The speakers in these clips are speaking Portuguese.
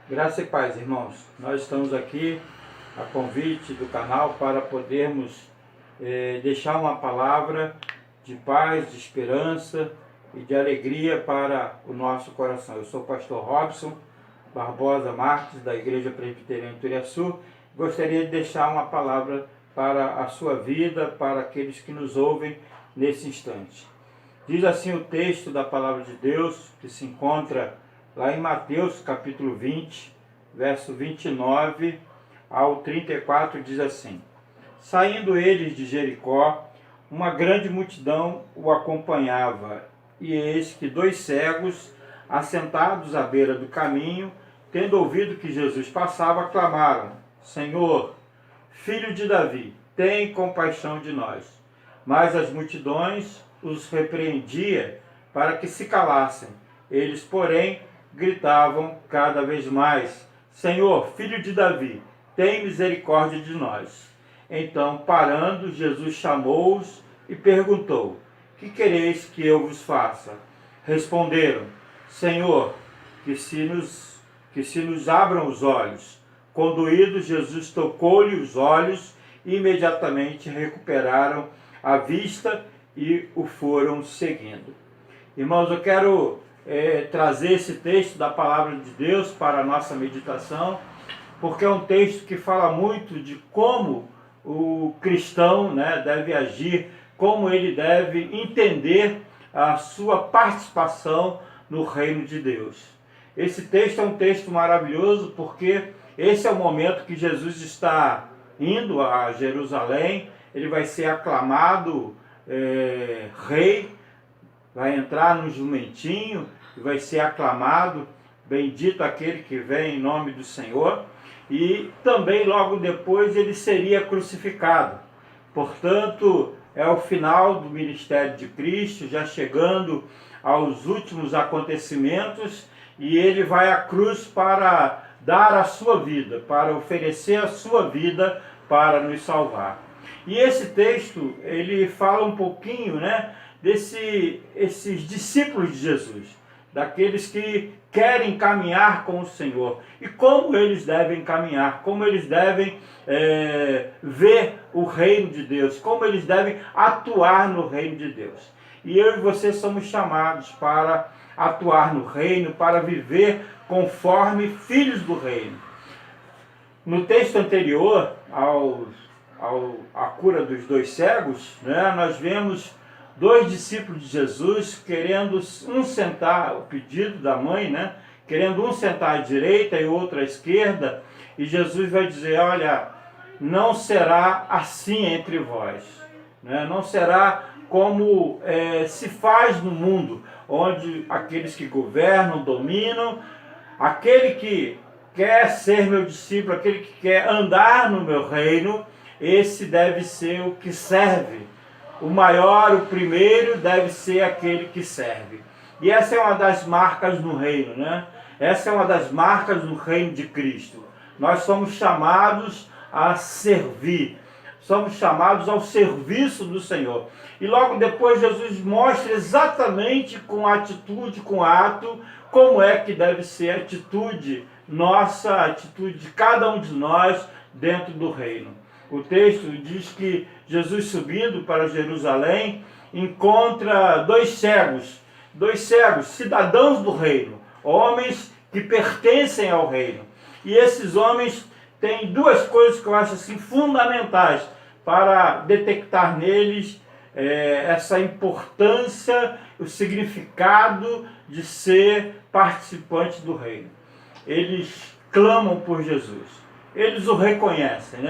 Graça e paz, irmãos. Nós estamos aqui a convite do canal para podermos deixar uma palavra de paz, de esperança e de alegria para o nosso coração. Eu sou o pastor Robson Barbosa Marques, da Igreja Presbiteriana Turiaçu. Gostaria de deixar uma palavra para a sua vida, para aqueles que nos ouvem nesse instante. Diz assim o texto da palavra de Deus, que se encontra lá em Mateus capítulo 20, verso 29 ao 34, diz assim: Saindo eles de Jericó, uma grande multidão o acompanhava, e eis que dois cegos, assentados à beira do caminho, tendo ouvido que Jesus passava, clamaram: Senhor, filho de Davi, tem compaixão de nós. Mas as multidões os repreendia para que se calassem. Eles, porém, gritavam cada vez mais: Senhor, filho de Davi, tem misericórdia de nós. Então, parando, Jesus chamou-os e perguntou: Que quereis que eu vos faça? Responderam: Senhor, que se nos abram os olhos. Conduído, Jesus tocou-lhe os olhos e imediatamente recuperaram a vista e o foram seguindo. Irmãos, eu quero trazer esse texto da palavra de Deus para a nossa meditação, porque é um texto que fala muito de como o cristão, deve agir, como ele deve entender a sua participação no reino de Deus. Esse texto é um texto maravilhoso porque esse é o momento que Jesus está indo a Jerusalém. Ele vai ser aclamado rei, vai entrar no jumentinho e vai ser aclamado, bendito aquele que vem em nome do Senhor, e também logo depois ele seria crucificado. Portanto, é o final do ministério de Cristo, já chegando aos últimos acontecimentos, e ele vai à cruz para dar a sua vida, para oferecer a sua vida para nos salvar. E esse texto, ele fala um pouquinho, esses discípulos de Jesus, daqueles que querem caminhar com o Senhor, e como eles devem caminhar, como eles devem ver o reino de Deus, como eles devem atuar no reino de Deus. E eu e você somos chamados para atuar no reino, para viver conforme filhos do reino. No texto anterior à cura dos dois cegos, nós vemos dois discípulos de Jesus querendo um sentar, o pedido da mãe, querendo um sentar à direita e outro à esquerda, e Jesus vai dizer: olha, não será assim entre vós, não será como se faz no mundo, onde aqueles que governam, dominam, aquele que quer ser meu discípulo, aquele que quer andar no meu reino, esse deve ser o que serve. O maior, o primeiro, deve ser aquele que serve. E essa é uma das marcas no reino, Essa é uma das marcas no reino de Cristo. Nós somos chamados a servir. Somos chamados ao serviço do Senhor. E logo depois Jesus mostra exatamente com atitude, com ato, como é que deve ser a atitude nossa, a atitude de cada um de nós dentro do reino. O texto diz que Jesus, subindo para Jerusalém, encontra dois cegos, cidadãos do reino, homens que pertencem ao reino. E esses homens têm duas coisas que eu acho assim fundamentais para detectar neles essa importância, o significado de ser participante do reino. Eles clamam por Jesus, eles o reconhecem,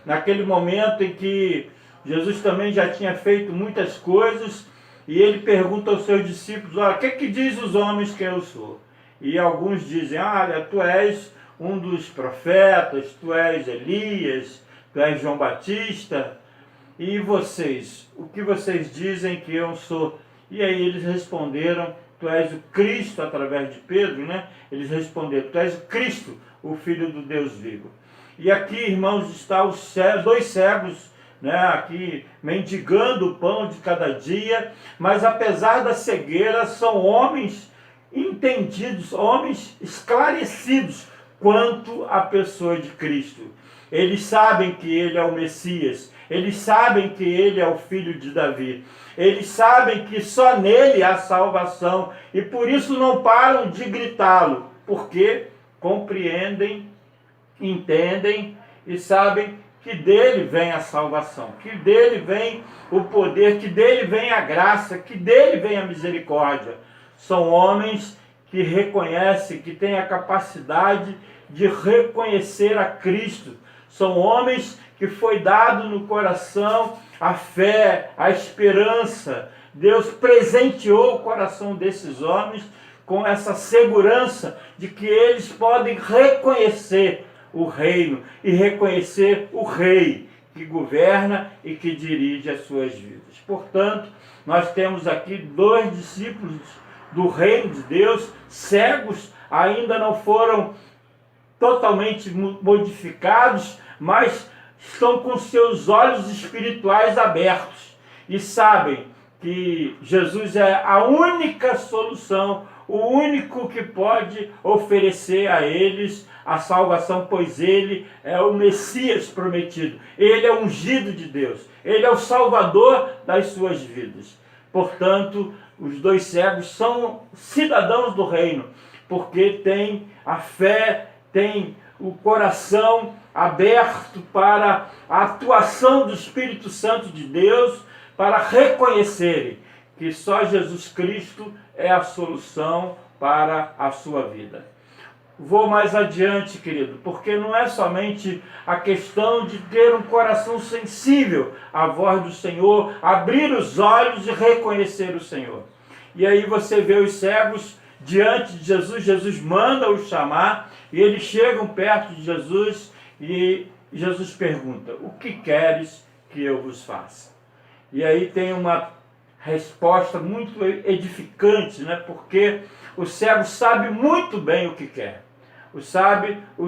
Naquele momento em que Jesus também já tinha feito muitas coisas, e ele pergunta aos seus discípulos: olha, o que diz os homens que eu sou? E alguns dizem: olha, tu és um dos profetas, tu és Elias, tu és João Batista, e vocês, o que vocês dizem que eu sou? E aí eles responderam: tu és o Cristo, através de Pedro, Eles responderam: tu és o Cristo, o Filho do Deus vivo. E aqui, irmãos, estão os dois cegos, aqui mendigando o pão de cada dia, mas apesar da cegueira, são homens entendidos, homens esclarecidos quanto à pessoa de Cristo. Eles sabem que ele é o Messias, eles sabem que ele é o filho de Davi, eles sabem que só nele há salvação e por isso não param de gritá-lo, porque compreendem, entendem e sabem que dele vem a salvação, que dele vem o poder, que dele vem a graça, que dele vem a misericórdia. São homens que reconhecem, que têm a capacidade de reconhecer a Cristo. São homens que foi dado no coração a fé, a esperança. Deus presenteou o coração desses homens com essa segurança de que eles podem reconhecer o reino e reconhecer o rei que governa e que dirige as suas vidas. Portanto, nós temos aqui 2 discípulos do reino de Deus, cegos, ainda não foram totalmente modificados, mas estão com seus olhos espirituais abertos e sabem que Jesus é a única solução, o único que pode oferecer a eles a salvação, pois ele é o Messias prometido, ele é o ungido de Deus, ele é o Salvador das suas vidas. Portanto, os 2 cegos são cidadãos do reino, porque têm a fé, têm o coração aberto para a atuação do Espírito Santo de Deus, para reconhecerem que só Jesus Cristo é a solução para a sua vida. Vou mais adiante, querido, porque não é somente a questão de ter um coração sensível à voz do Senhor, abrir os olhos e reconhecer o Senhor. E aí você vê os cegos diante de Jesus, Jesus manda-os chamar, e eles chegam perto de Jesus, e Jesus pergunta: o que queres que eu vos faça? E aí tem uma resposta muito edificante, né? Porque o cego sabe muito bem o que quer. O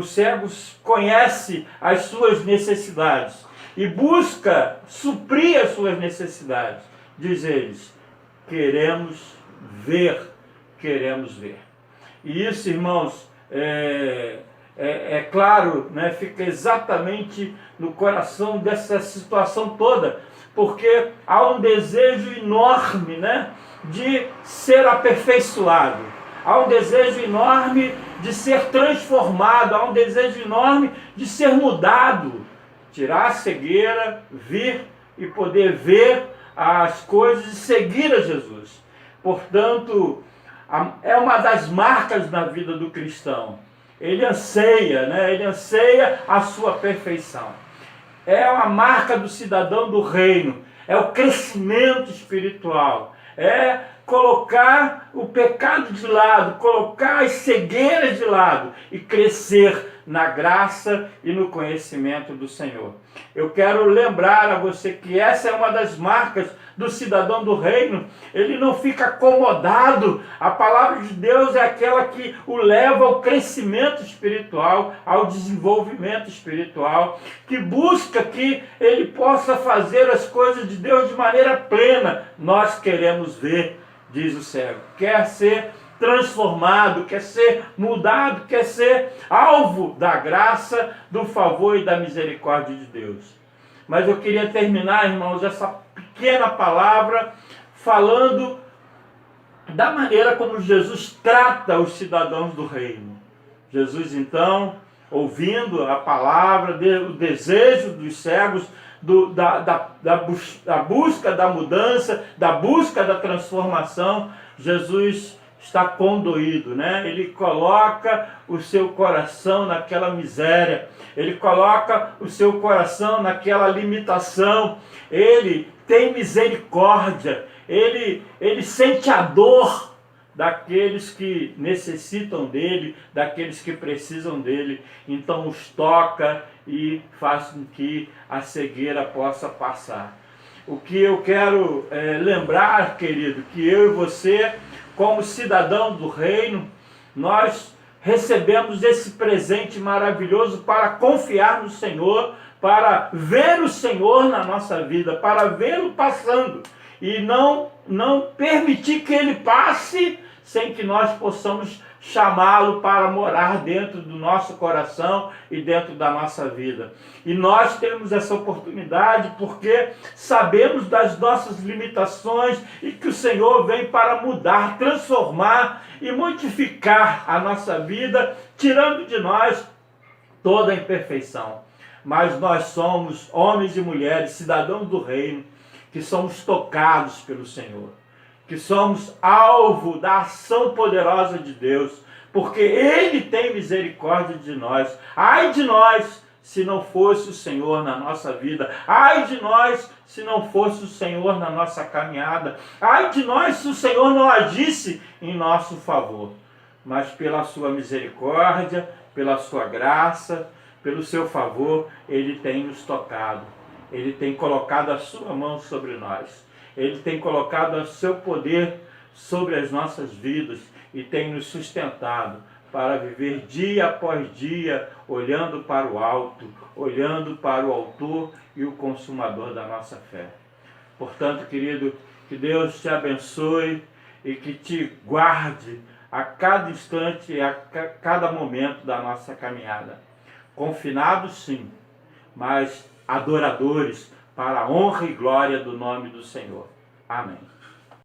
cego conhece as suas necessidades e busca suprir as suas necessidades. Diz eles: queremos ver, queremos ver. E isso, irmãos, é claro, né? Fica exatamente no coração dessa situação toda, porque há um desejo enorme, né, de ser aperfeiçoado, há um desejo enorme de ser transformado, há um desejo enorme de ser mudado, tirar a cegueira, vir e poder ver as coisas e seguir a Jesus. Portanto, é uma das marcas na vida do cristão. Ele anseia, né? Ele anseia a sua perfeição. É a marca do cidadão do reino, é o crescimento espiritual, é colocar o pecado de lado, colocar as cegueiras de lado e crescer na graça e no conhecimento do Senhor. Eu quero lembrar a você que essa é uma das marcas do cidadão do reino. Ele não fica acomodado. A palavra de Deus é aquela que o leva ao crescimento espiritual, ao desenvolvimento espiritual, que busca que ele possa fazer as coisas de Deus de maneira plena. Nós queremos ver, diz o cego, quer ser transformado, quer ser mudado, quer ser alvo da graça, do favor e da misericórdia de Deus. Mas eu queria terminar, irmãos, essa pequena palavra falando da maneira como Jesus trata os cidadãos do reino. Jesus, então, ouvindo a palavra, o desejo dos cegos, da busca da mudança, da busca da transformação, Jesus está condoído, né? Ele coloca o seu coração naquela miséria, ele coloca o seu coração naquela limitação, ele tem misericórdia, ele sente a dor daqueles que necessitam dele, daqueles que precisam dele, então os toca e faz com que a cegueira possa passar. O que eu quero lembrar, querido, que eu e você, como cidadão do reino, nós recebemos esse presente maravilhoso para confiar no Senhor, para ver o Senhor na nossa vida, para vê-lo passando e não permitir que ele passe sem que nós possamos chamá-lo para morar dentro do nosso coração e dentro da nossa vida. E nós temos essa oportunidade porque sabemos das nossas limitações e que o Senhor vem para mudar, transformar e modificar a nossa vida, tirando de nós toda a imperfeição. Mas nós somos homens e mulheres, cidadãos do reino, que somos tocados pelo Senhor, que somos alvo da ação poderosa de Deus, porque Ele tem misericórdia de nós. Ai de nós, se não fosse o Senhor na nossa vida. Ai de nós, se não fosse o Senhor na nossa caminhada. Ai de nós, se o Senhor não agisse em nosso favor. Mas pela sua misericórdia, pela sua graça, pelo seu favor, Ele tem nos tocado. Ele tem colocado a sua mão sobre nós. Ele tem colocado o seu poder sobre as nossas vidas e tem nos sustentado para viver dia após dia, olhando para o alto, olhando para o autor e o consumador da nossa fé. Portanto, querido, que Deus te abençoe e que te guarde a cada instante e a cada momento da nossa caminhada. Confinados, sim, mas adoradores para a honra e glória do nome do Senhor. Amém.